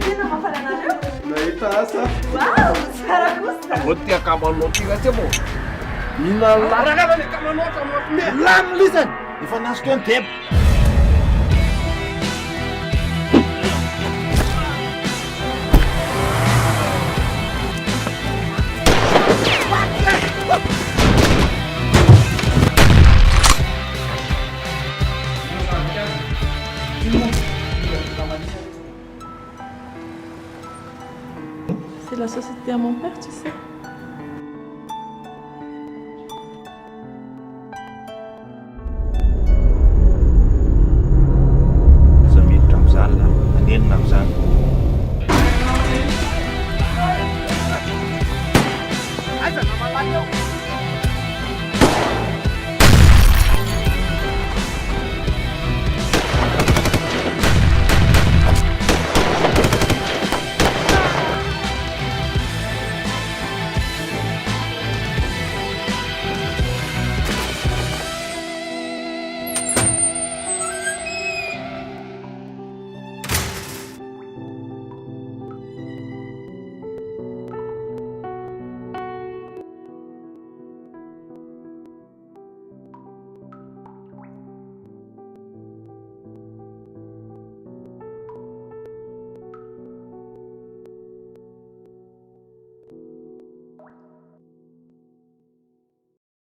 Tena mafana anareo? Nahita asa. Wow, tsara kosa. Vao tia kamanao tika tsy mo. Mihina larakana le kamanao kamanao. Lamy lisany. Efa nasoko ny debo. C'est la société à mon père, tu sais.